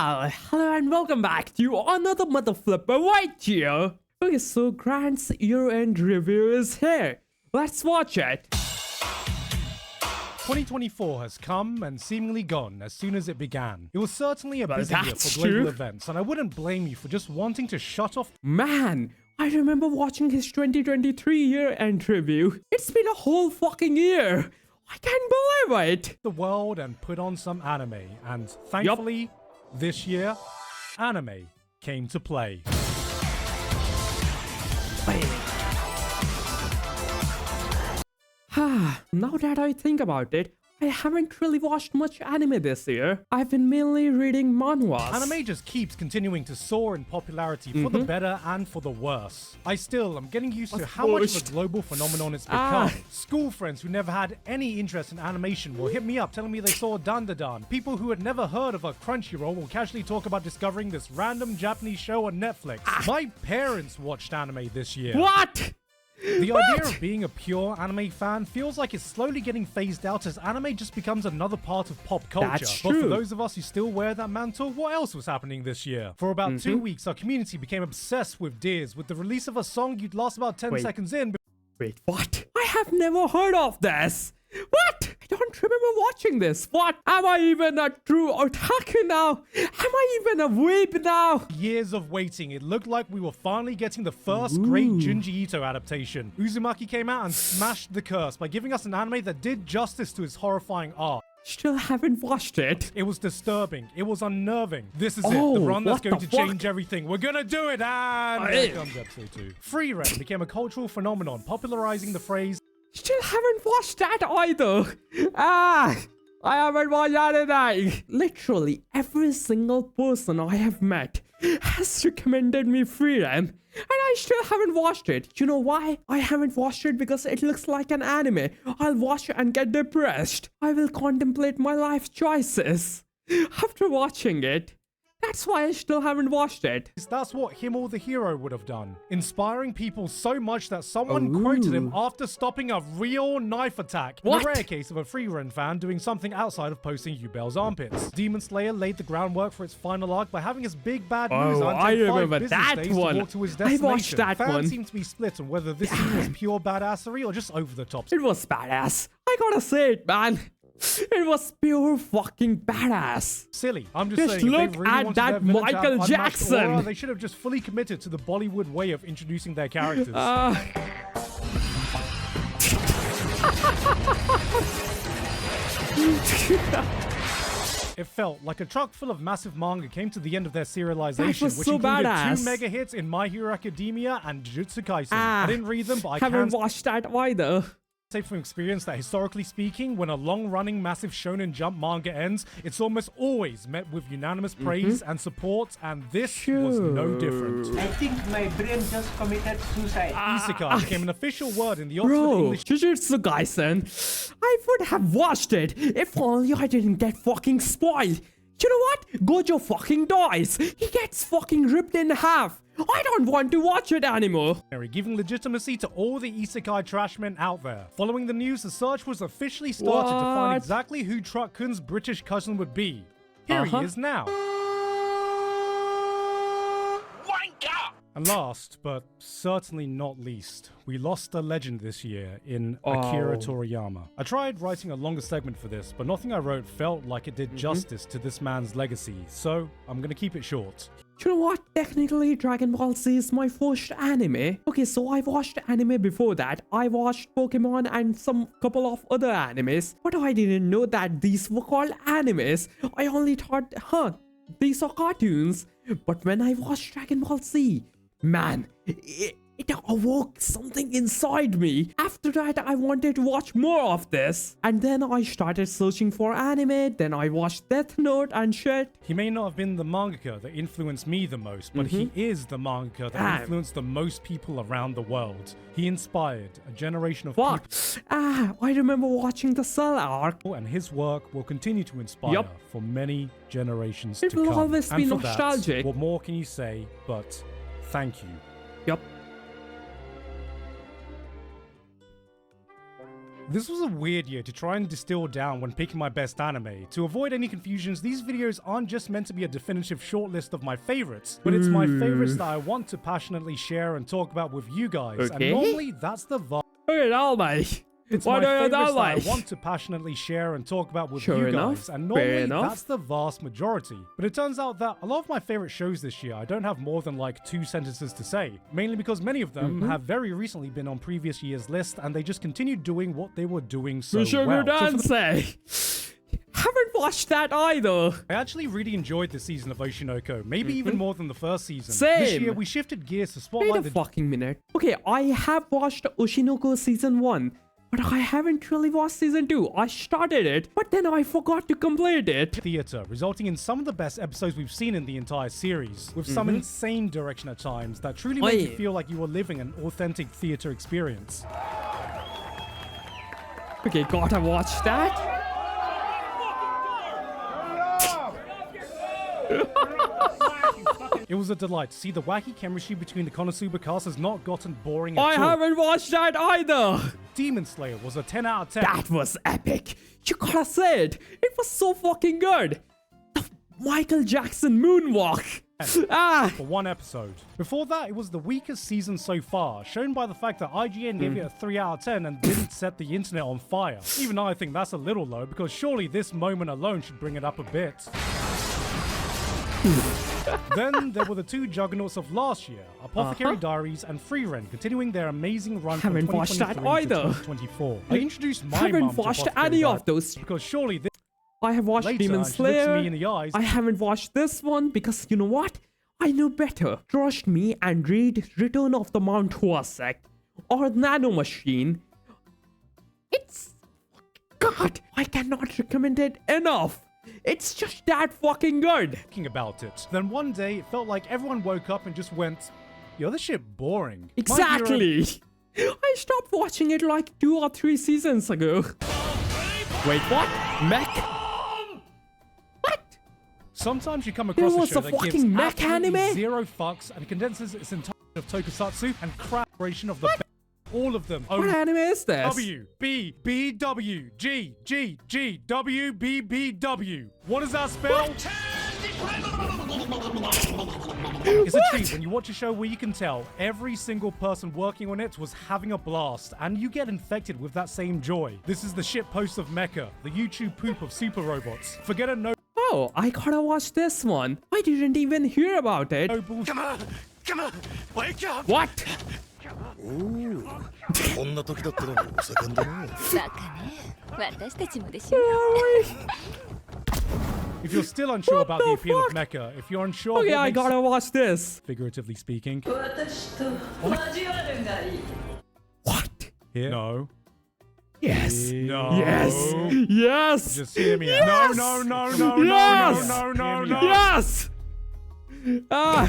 Well, hello and welcome back to another mother flipper right here. Okay, so Grant's year-end review is here. Let's watch it. 2024 has come and seemingly gone as soon as it began. It was certainly a busy year that's for global true. events, and I wouldn't blame you for just wanting to shut off. Man, I remember watching his 2023 year-end review. It's been a whole fucking year. I can't believe it. The world and put on some anime, and thankfully, this year, anime came to play. Now that I think about it, I haven't really watched much anime this year. I've been mainly reading manhwas. Anime just keeps continuing to soar in popularity for the better and for the worse. I still am getting used to how much of a global phenomenon it's become. School friends who never had any interest in animation will hit me up telling me they saw Dandadan. People who had never heard of a Crunchyroll will casually talk about discovering this random Japanese show on Netflix. My parents watched anime this year. What? The idea of being a pure anime fan feels like it's slowly getting phased out as anime just becomes another part of pop culture. That's But for true. those of us who still wear that mantle, what else was happening this year? For about 2 weeks, our community became obsessed with Deers. With the release of a song you'd last about 10 seconds in. Wait, what? I have never heard of this. What? I don't remember watching this. What? Am I even a true otaku now? Am I even a weeb now? Years of waiting, it looked like we were finally getting the first great Junji Ito adaptation. Uzumaki came out and smashed the curse by giving us an anime that did justice to his horrifying art. Still haven't watched it. It was disturbing. It was unnerving. This is it. Oh, The run that's what going the to change fuck? everything. We're gonna do it, and here comes episode 2. Free Ren became a cultural phenomenon, popularizing the phrase, Still haven't watched that either. I haven't watched anything. Literally every single person I have met has recommended me Freedom, and I still haven't watched it. You know why? I haven't watched it because it looks like an anime. I'll watch it and get depressed. I will contemplate my life choices after watching it. That's why I still haven't watched it. that's what Himmel the hero would have done. Inspiring people so much that someone quoted him after stopping a real knife attack. In What? a rare case of a Free Ren fan doing something outside of posting Yubel's armpits. Demon Slayer laid the groundwork for its final arc by having his big bad news Oh, until I 5 remember business that days one. to walk to his I destination. watched that Fans one. seem to be split on whether this scene was pure badassery or just over the top. It was badass. I gotta say it, man. It was pure fucking badass. Silly. I'm just Just saying. look if they really at wanted that their villain to have Michael unmatched Jackson. aura, they should have just fully committed to the Bollywood way of introducing their characters. It felt like a truck full of massive manga came to the end of their serialization, That was which so included badass. 2 mega hits in My Hero Academia and Jujutsu Kaisen. I didn't read them, but I haven't can watched that either. say from experience that historically speaking, when a long-running massive Shonen Jump manga ends, it's almost always met with unanimous praise and support, and this was no different. I think my brain just committed suicide. Isekai became an official word in the Oxford Bro, English Jujutsu Kaisen. I would have watched it if only I didn't get fucking spoiled. You know what? Gojo fucking dies. He gets fucking ripped in half. I don't want to watch it anymore. giving legitimacy to all the isekai trashmen out there. Following the news, the search was officially started to find What? exactly who Truck-kun's British cousin would be. Here he is now. And last, but certainly not least, we lost a legend this year in Akira Toriyama. I tried writing a longer segment for this, but nothing I wrote felt like it did justice to this man's legacy, so I'm gonna keep it short. You know what? Technically, Dragon Ball Z is my first anime. Okay, so I watched anime before that. I watched Pokemon and some couple of other animes. But I didn't know that these were called animes. I only thought, these are cartoons. But when I watched Dragon Ball Z, man, it awoke something inside me. After that, I wanted to watch more of this. And then I started searching for anime. Then I watched Death Note and shit. He may not have been the mangaka that influenced me the most, but he is the mangaka that influenced the most people around the world. He inspired a generation of Fuck. I remember watching the Cell arc. people, and his work will continue to inspire for many generations to It will come. always And be for nostalgic. That, what more can you say but thank you? Yup. This was a weird year to try and distill down when picking my best anime. To avoid any confusions, these videos aren't just meant to be a definitive shortlist of my favorites, but it's my favorites that I want to passionately share and talk about with you guys. Okay. And normally that's the vibe. Okay, now, mate. It's Why my do you favorites that I like? want to passionately share and talk about with Sure you enough, guys, and fair normally enough. that's the vast majority. But it turns out that a lot of my favorite shows this year, I don't have more than like 2 sentences to say, mainly because many of them have very recently been on previous year's list, and they just continued doing what they were doing so The Sugar well. So for the- Dance. Haven't watched that either. I actually really enjoyed this season of Oshinoko, maybe even more than the first season. Same. This year we shifted gears to Wait spotlight a the fucking minute. Okay, I have watched Oshinoko season 1, but I haven't really watched season 2. I started it, but then I forgot to complete it. theater, resulting in some of the best episodes we've seen in the entire series, with some insane direction at times that truly made you Oi. feel like you were living an authentic theater experience. Okay, gotta watch that. It was a delight to see the wacky chemistry between the Konosuba cast has not gotten boring at I all. haven't watched that either. Demon Slayer was a 10 out of 10. That was epic. You gotta say it. It was so fucking good. The Michael Jackson moonwalk. For one episode. Before that, it was the weakest season so far, shown by the fact that IGN gave it a 3 out of 10 and didn't set the internet on fire. Even I think that's a little low, because surely this moment alone should bring it up a bit. Then there were the 2 juggernauts of last year, Apothecary Diaries and Free Rent, continuing their amazing run from Haven't watched that 2023 to either. 2024. I introduced my Haven't mum to watched Apothecary any Diaries of those. because surely this I have watched later, Demon and she looks Slayer. me in the eyes. I haven't watched this one because you know what? I know better. Trust me and read Return of the Mount SECT or Nano Machine. It's... God, I cannot recommend it enough. It's just that fucking good. Thinking about it. Then one day, it felt like everyone woke up and just went, yo, this shit boring. My hero- Exactly. I stopped watching it like 2 or 3 seasons ago. Wait, what? Mech? What? Sometimes you come across There a was show a that gives fucking mech absolutely anime? zero fucks and condenses its entire of tokusatsu and crap version of the best. All of them. What anime is this? W B B W G G G W B B W. What does that spell? It's a treat when you watch a show where you can tell every single person working on it was having a blast, and you get infected with that same joy. This is the shitpost of Mecha, the YouTube poop of super robots. Forget a Oh, I gotta watch this one. I didn't even hear about it. noble. Come on, wake up! What? こんな時だったらお盛んだな。バカね。私たちもでしょ。 If you're still unsure about the the appeal of fuck? Mecha, if you're unsure Okay, of I what makes, gotta watch this. figuratively speaking, 私と交わるがいい。 What? here, no, Yes. no, Yes. Yes. just hear me Yes. out. No, no, no, no, Yes. no, no, no, no. Yes. Ah.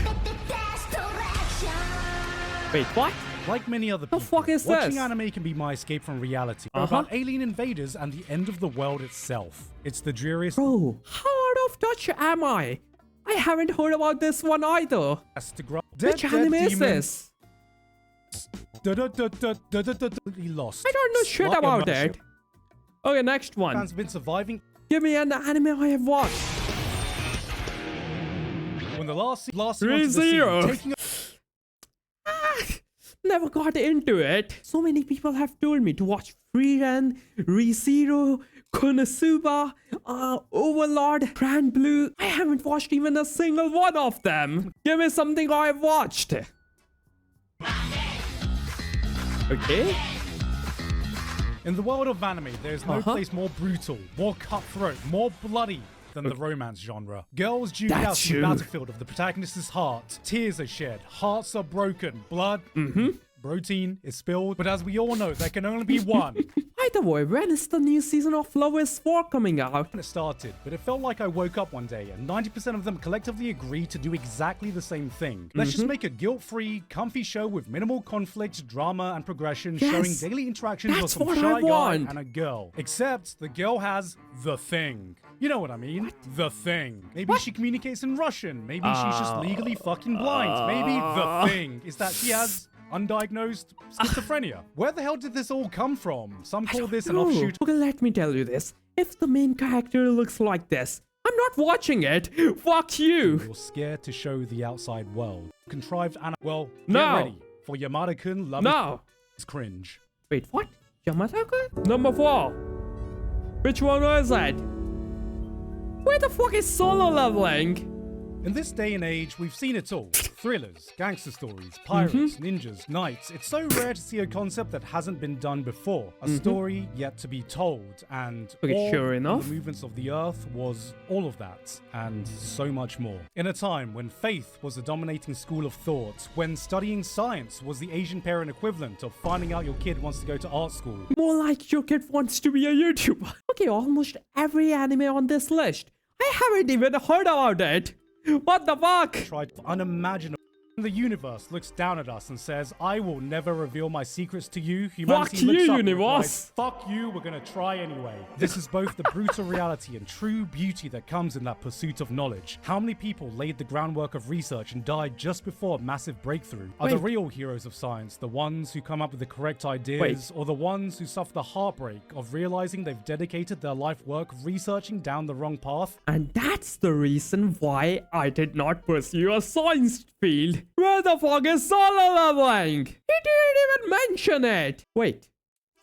Wait, what? Like many other The people, fuck is watching this? anime can be my escape from reality. About alien invaders and the end of the world itself. It's the dreariest Bro, how out of touch am I? I haven't heard about this one either. has to grow. Which anime is this? Lost. I don't know shit Like a about mothership. it. Okay, next one. Fans have been surviving Give me an anime I have watched. when the last onto the scene, ReZero. taking Never got into it. So many people have told me to watch Freerun, ReZero, Konosuba, Overlord, Grand Blue. I haven't watched even a single one of them. Give me something I've watched. Okay. In the world of anime, there's no place more brutal, more cutthroat, more bloody than the romance genre. Girls duke That's out to the true. battlefield of the protagonist's heart. Tears are shed, hearts are broken, blood, protein is spilled. But as we all know, there can only be one. Either way, when is the new season of Love is War coming out? It started, but it felt like I woke up one day and 90% of them collectively agreed to do exactly the same thing. Let's just make a guilt-free, comfy show with minimal conflict, drama, and progression, Yes, showing daily interactions of that's some what shy I guy want. and a girl. Except the girl has the thing. You know what I mean? The thing. Maybe she communicates in Russian. Maybe she's just legally fucking blind. Maybe the thing is that she has undiagnosed schizophrenia. Where the hell did this all come from? Some call this an No. offshoot. Okay, let me tell you this. If the main character looks like this, I'm not watching it. Fuck you. You're scared to show the outside world. Contrived and well, get No. ready for Yamada-kun love No. is cringe. Wait, what? Yamada-kun? Number 4. Which one was it? Where the fuck is solo leveling? In this day and age, we've seen it all. Thrillers, gangster stories, pirates, ninjas, knights. It's so rare to see a concept that hasn't been done before. A story yet to be told. And Okay, all sure enough. the movements of the earth was all of that. And so much more. In a time when faith was the dominating school of thought, when studying science was the Asian parent equivalent of finding out your kid wants to go to art school. More like your kid wants to be a YouTuber. Okay, almost every anime on this list. I haven't even heard about it. What the fuck? Tried unimaginable. The universe looks down at us and says, I will never reveal my secrets to you. Humanity Fuck looks you, up and universe. replies, fuck you, we're gonna try anyway. This is both the brutal reality and true beauty that comes in that pursuit of knowledge. How many people laid the groundwork of research and died just before a massive breakthrough? Are the Wait. real heroes of science the ones who come up with the correct ideas, or the ones who suffer the heartbreak of realizing they've dedicated their life work researching down the wrong path? And that's the reason why I did not pursue a science field. Where the fuck is solo leveling? He didn't even mention it. Wait,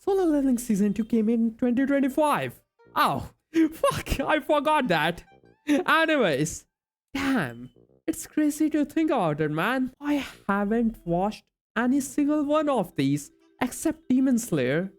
solo leveling season 2 came in 2025. Oh, fuck, I forgot that. Anyways, damn, it's crazy to think about it, man. I haven't watched any single one of these except Demon Slayer.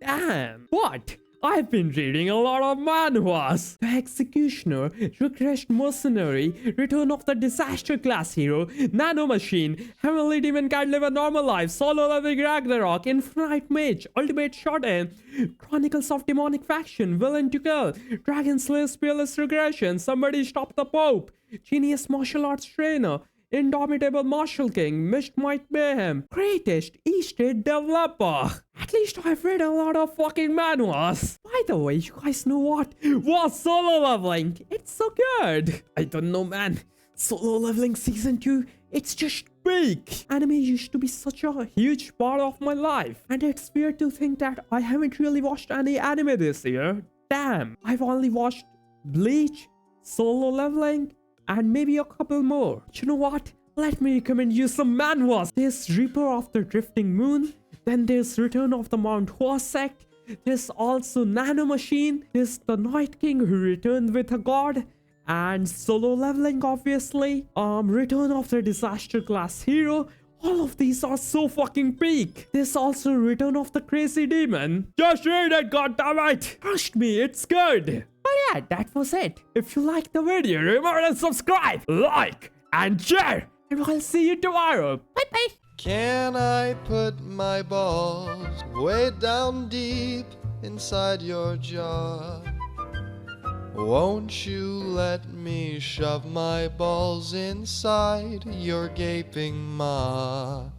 Damn, what? I've been reading a lot of manhwas. The Executioner, Regressed Mercenary, Return of the Disaster Class Hero, Nano Machine, Heavenly Demon Can't Live a Normal Life, Solo Leveling Ragnarok, Infinite Mage, Ultimate Shot-In, Chronicles of Demonic Faction, Villain to Kill, Dragon Slayer Spearless Regression, Somebody Stop the Pope, Genius Martial Arts Trainer, Indomitable Martial King, Mist Might Mayhem, Greatest Eastern Developer. At least I've read a lot of fucking manhwas. By the way, you guys know what? Was solo leveling? It's so good. I don't know, man. Solo leveling season 2, it's just big. Anime used to be such a huge part of my life. And it's weird to think that I haven't really watched any anime this year. Damn, I've only watched Bleach, Solo Leveling, and maybe a couple more. You know what? Let me recommend you some manhwas. There's Reaper of the Drifting Moon. Then there's Return of the Mount Hua Sect. There's also Nano Machine. There's the Night King who returned with a god. And Solo Leveling, obviously. Return of the Disaster Class Hero. All of these are so fucking peak. There's also Return of the Crazy Demon. Just read it, goddammit! Trust me, it's good. But yeah, that was it. If you liked the video, remember to subscribe, like, and share. And I'll see you tomorrow. Bye bye. Can I put my balls way down deep inside your jaw? Won't you let me shove my balls inside your gaping maw?